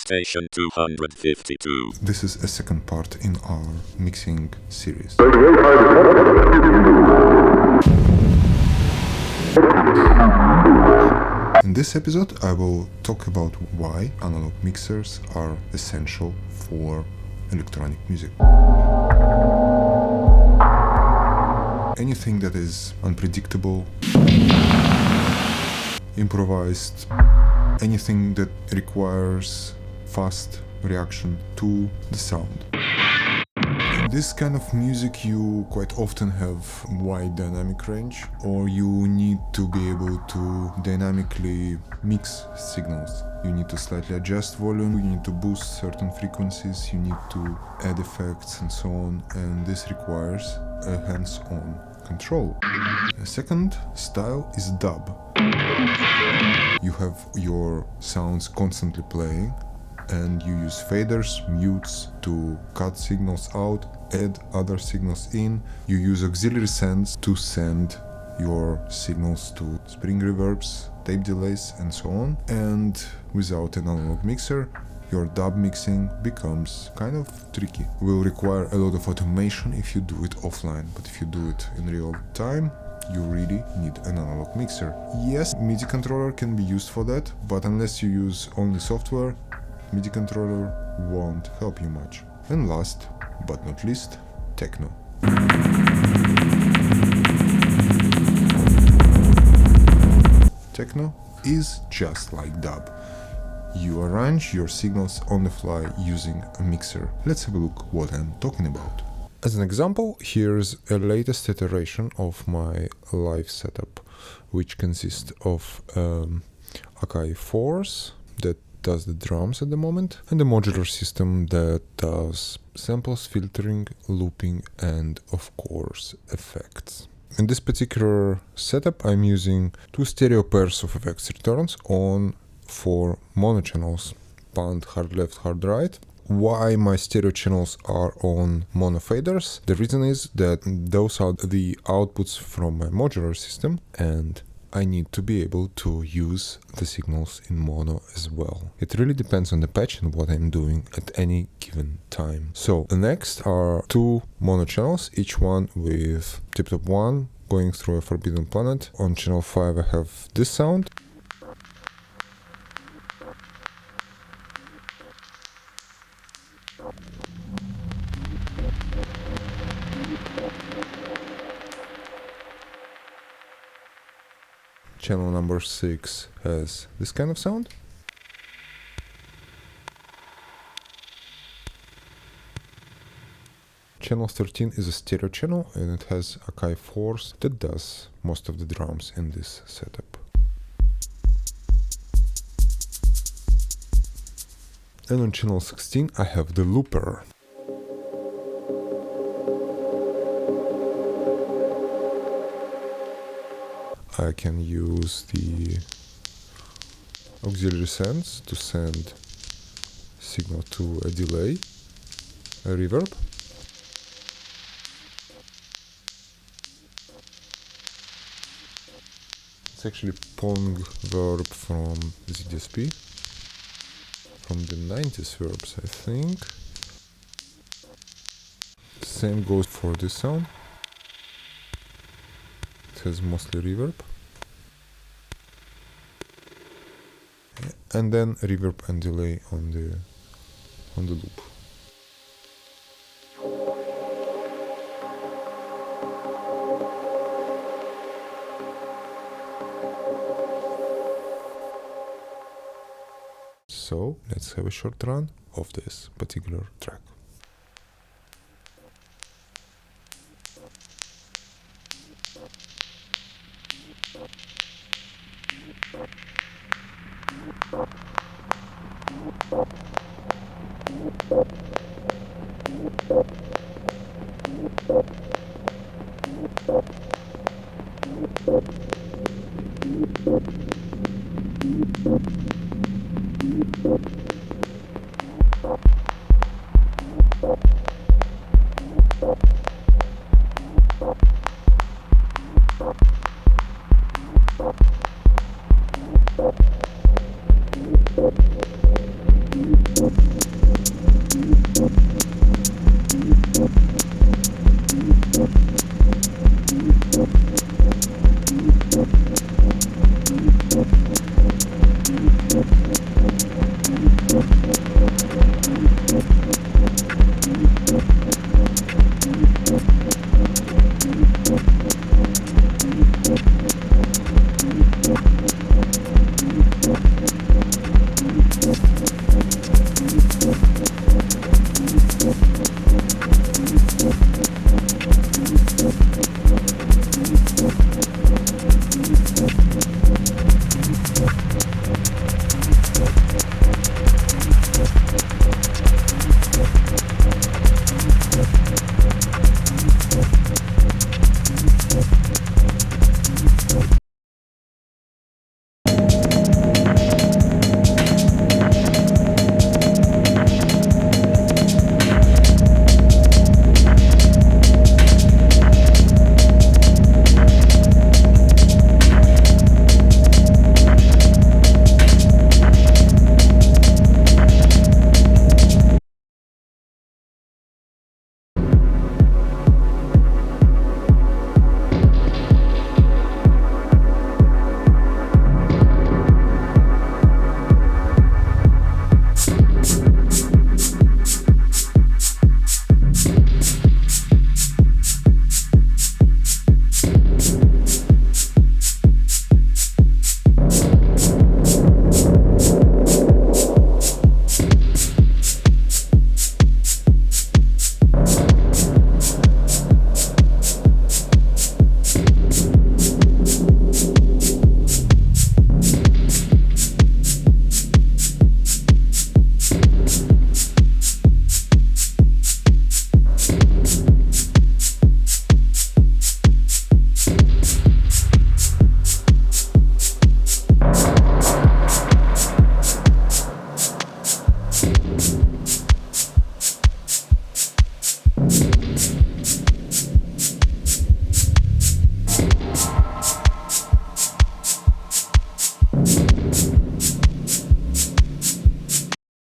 Station 252. This is a second part in our mixing series. In this episode, I will talk about why analog mixers are essential for electronic music. Anything that is unpredictable, improvised, anything that requires fast reaction to the sound. In this kind of music you quite often have wide dynamic range, or you need to be able to dynamically mix signals. You need to slightly adjust volume, you need to boost certain frequencies, you need to add effects and so on, and this requires a hands-on control. The second style is dub. You have your sounds constantly playing, and you use faders, mutes to cut signals out, add other signals in. You use auxiliary sends to send your signals to spring reverbs, tape delays, and so on. And without an analog mixer, your dub mixing becomes kind of tricky. Will require a lot of automation if you do it offline, but if you do it in real time, you really need an analog mixer. Yes, MIDI controller can be used for that, but unless you use only software, MIDI controller won't help you much. And last but not least, techno. Techno is just like dub. You arrange your signals on the fly using a mixer. Let's have a look what I'm talking about. As an example, here's a latest iteration of my live setup, which consists of Akai Force that does the drums at the moment, and the modular system that does samples, filtering, looping, and of course effects. In this particular setup I'm using two stereo pairs of effects returns on 4 mono channels, band hard left, hard right. Why my stereo channels are on mono faders? The reason is that those are the outputs from my modular system, and I need to be able to use the signals in mono as well. It really depends on the patch and what I'm doing at any given time. So the next are 2 mono channels, each one with tip-top 1 going through a Forbidden Planet. On channel 5 I have this sound. Channel number 6 has this kind of sound. Channel 13 is a stereo channel, and it has Akai Force that does most of the drums in this setup. And on channel 16 I have the looper. I can use the auxiliary sends to send signal to a delay, a reverb. It's actually Pong verb from ZDSP, from the 90s verbs I think. Same goes for this sound. Has mostly reverb, and then reverb and delay on the loop. So let's have a short run of this particular track.